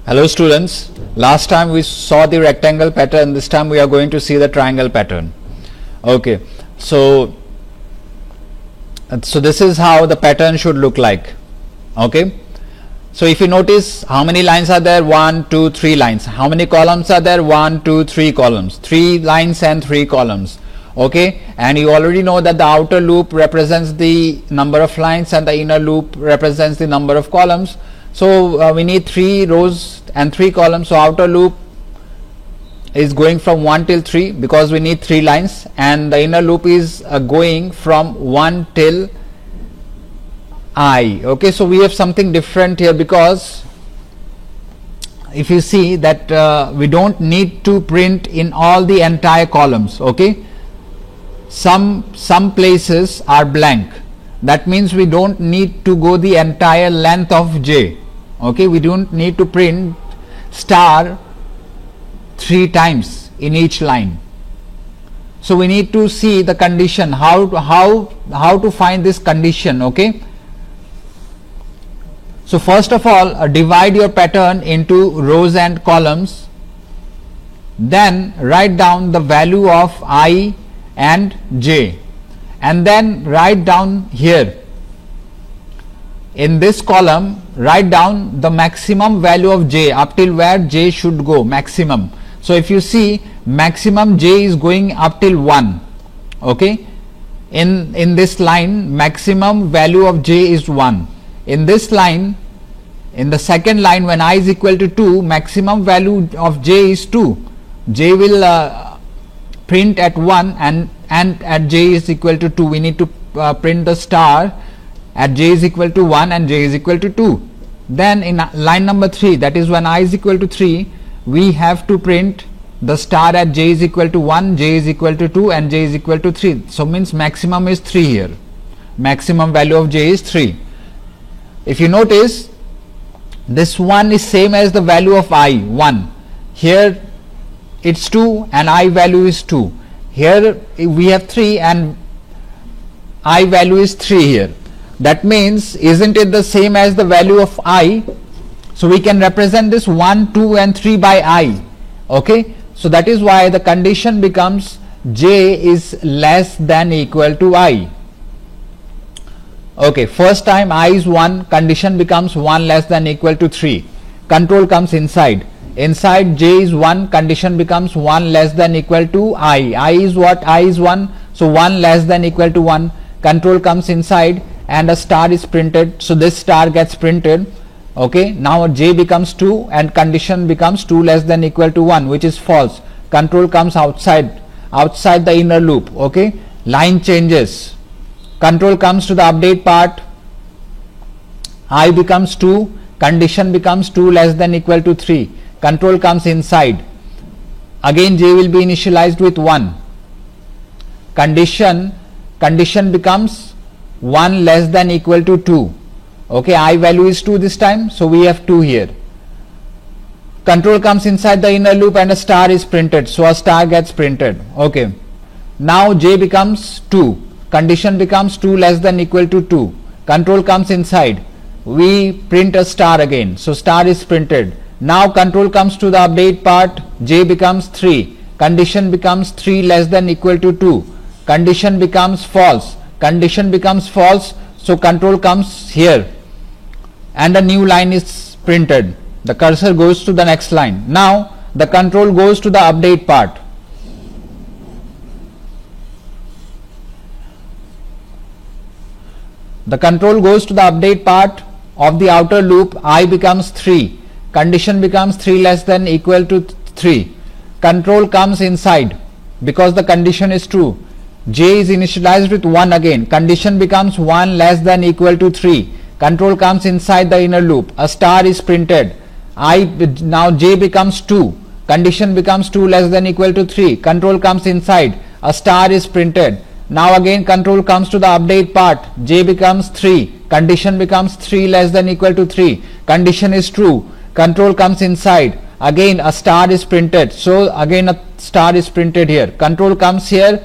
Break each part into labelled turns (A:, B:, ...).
A: Hello students, last time we saw the rectangle pattern, this time we are going to see the triangle pattern. Okay, so this is how the pattern should look like. Okay, so if you notice, how many lines are there? 1, 2, 3 lines. How many columns are there? 1, 2, 3 columns. 3 lines and 3 columns. Okay, and you already know that the outer loop represents the number of lines and the inner loop represents the number of columns. So we need 3 rows and 3 columns. So outer loop is going from 1 till 3 because we need 3 lines, and the inner loop is going from 1 till I. Okay, so we have something different here, because if you see that we don't need to print in all the entire columns. Okay, some places are blank. That means we don't need to go the entire length of J. Okay, we don't need to print star 3 times in each line. So we need to see the condition, how to find this condition. Okay, so first of all, divide your pattern into rows and columns, then write down the value of I and J, and then write down here in this column, write down the maximum value of J, up till where J should go, maximum. So if you see, maximum J is going up till 1. Okay, in this line, maximum value of J is 1. In this line, in the second line, when I is equal to 2, maximum value of J is 2. J will print at 1, and at J is equal to 2 we need to print the star at J is equal to 1 and J is equal to 2. Then in line number 3, that is when I is equal to 3, we have to print the star at J is equal to 1, J is equal to 2 and J is equal to 3. So means maximum is 3 here. Maximum value of J is 3. If you notice, this 1 is same as the value of I, 1. Here it's 2 and I value is 2. Here we have 3 and I value is 3 here. That means, isn't it the same as the value of I? So we can represent this 1, 2 and 3 by I. Okay, so that is why the condition becomes J is less than equal to I. Okay, first time I is 1, condition becomes 1 less than equal to 3. Control comes inside. Inside J is 1, condition becomes 1 less than equal to I. I is what? I is 1. So 1 less than equal to 1. Control comes inside and a star is printed. So this star gets printed. Okay, now J becomes 2 and condition becomes 2 less than equal to 1, which is false. Control comes outside the inner loop. Okay, line changes. Control comes to the update part. I becomes 2, condition becomes 2 less than equal to 3. Control comes inside. Again J will be initialized with 1. Condition becomes 1 less than equal to 2. Okay, I value is 2 this time, so we have 2 here. Control comes inside the inner loop and a star is printed, so a star gets printed. Okay, now J becomes 2, condition becomes 2 less than equal to 2. Control comes inside, we print a star again, so star is printed. Now control comes to the update part. J becomes 3, condition becomes 3 less than equal to 2. Condition becomes false. Condition becomes false, so control comes here and a new line is printed. The cursor goes to the next line. Now the control goes to the update part. The control goes to the update part of the outer loop. I becomes 3, condition becomes 3 less than equal to 3. Control comes inside because the condition is true. J is initialized with 1 again, condition becomes 1 less than equal to 3. Control comes inside the inner loop, a star is printed. Now J becomes 2, condition becomes 2 less than equal to 3. Control comes inside, a star is printed. Now again control comes to the update part. J becomes 3, condition becomes 3 less than equal to 3. Condition is true. Control comes inside, again a star is printed. So again a star is printed here. Control comes here,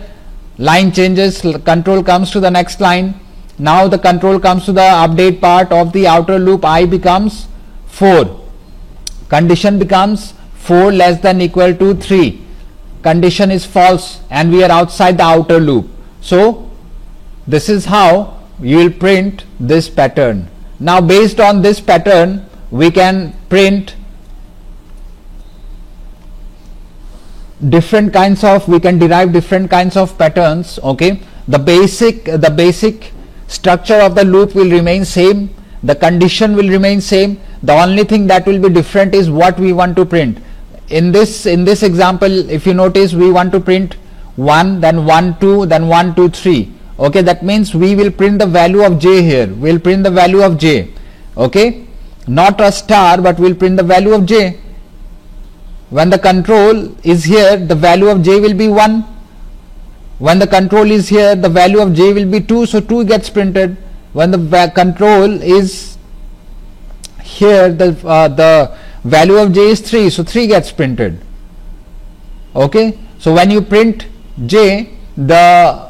A: line changes, control comes to the next line. Now the control comes to the update part of the outer loop. I becomes 4, condition becomes 4 less than equal to 3, condition is false and we are outside the outer loop. So this is how you will print this pattern. Now based on this pattern we can print different kinds of, we can derive different kinds of patterns. Okay, the basic structure of the loop will remain same, the condition will remain same, the only thing that will be different is what we want to print. In this example, if you notice, we want to print 1, then 1 2, then 1 2 3. Okay, that means we will print the value of j here, we will print the value of j. Okay, not a star, but we will print the value of j. When the control is here, the value of j will be 1. When the control is here, the value of j will be 2, so 2 gets printed. When the control is here, the value of j is 3, so 3 gets printed. Okay, so when you print j, the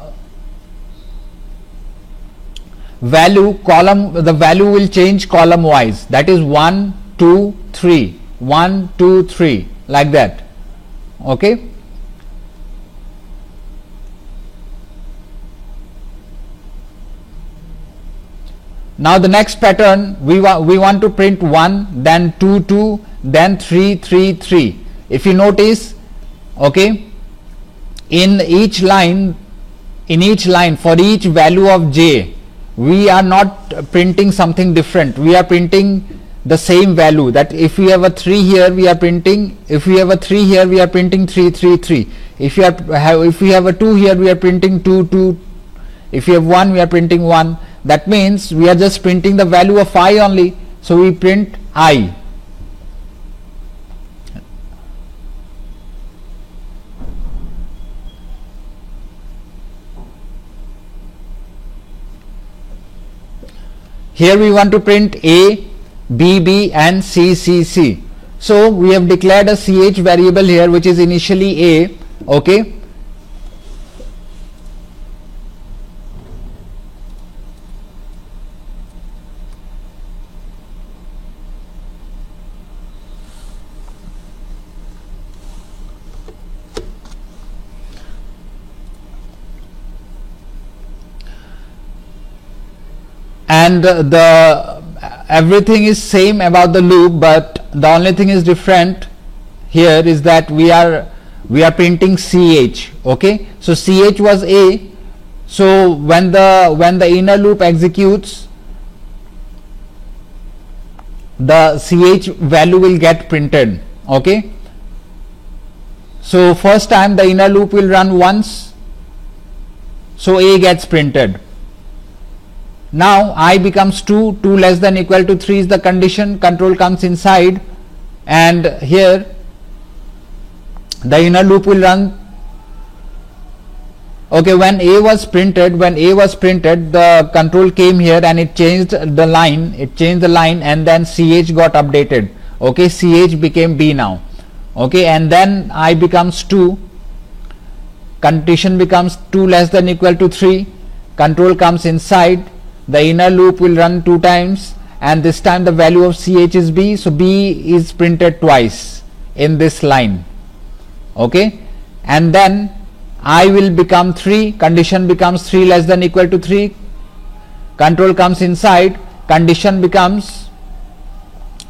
A: value will change column wise, that is 1 2 3, 1 2 3, like that. Okay, now the next pattern, we want to print 1, then 2 2, then 3 3 3. If you notice, okay, in each line for each value of j, we are not printing something different, we are printing the same value. That if we have a 3 here, we are printing, if we have a 3 here, we are printing 3 3 3. If we have a 2 here, we are printing 2 2. If we have 1, we are printing 1. That means we are just printing the value of I only, so we print I. Here we want to print A, B, B and C, C, C. So we have declared a ch variable here which is initially A. Okay, and everything is same about the loop, but the only thing is different here is that we are printing ch. Okay, so ch was A, so when the inner loop executes, the ch value will get printed. Okay, so first time the inner loop will run once, so A gets printed. Now I becomes 2, 2 less than equal to 3 is the condition, control comes inside, and here the inner loop will run. Okay, when A was printed, the control came here and it changed the line, and then ch got updated. Okay, ch became B now. Okay, and then I becomes 2, condition becomes 2 less than equal to 3, control comes inside, the inner loop will run 2 times, and this time the value of ch is B, so B is printed twice in this line. Okay, and then I will become 3, condition becomes 3 less than equal to 3, control comes inside, condition becomes,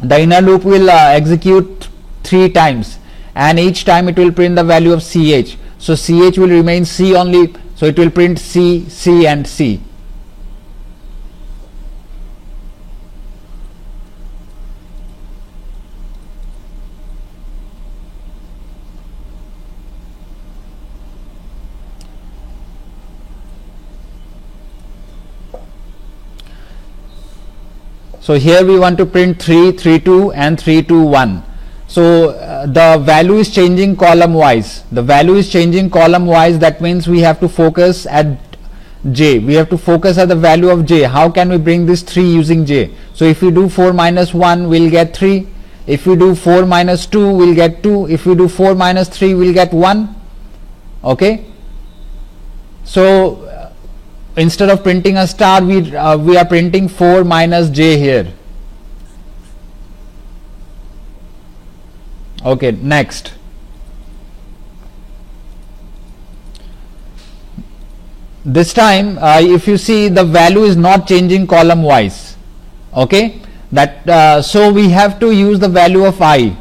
A: the inner loop will execute 3 times, and each time it will print the value of ch, so ch will remain C only, so it will print C, C and C. So here we want to print 3 3 2 and 3 2 1. So the value is changing column wise. That means we have to focus at j. We have to focus at the value of j. How can we bring this 3 using j? So if we do 4 minus 1, we'll get 3. If we do 4 minus 2, we'll get 2. If we do 4 minus 3, we'll get 1. Okay. So instead of printing a star, we are printing 4 minus j here. Okay, next. This time if you see, the value is not changing column wise. Okay, that so we have to use the value of I.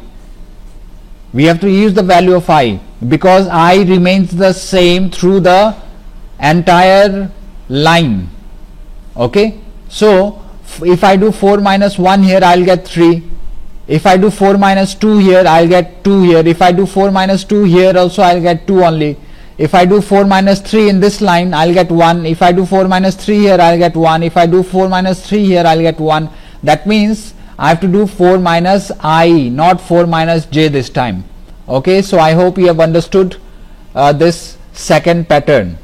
A: We have to use the value of I, because I remains the same through the entire line. Okay, so if I do 4 minus 1 here, I'll get 3. If I do 4 minus 2 here, I'll get 2 here. If I do 4 minus 2 here also, I'll get 2 only. If I do 4 minus 3 in this line, I'll get 1. If I do 4 minus 3 here, I'll get 1. If I do 4 minus 3 here, I'll get 1. That means I have to do 4 minus I, not 4 minus j this time. Okay, so I hope you have understood this second pattern.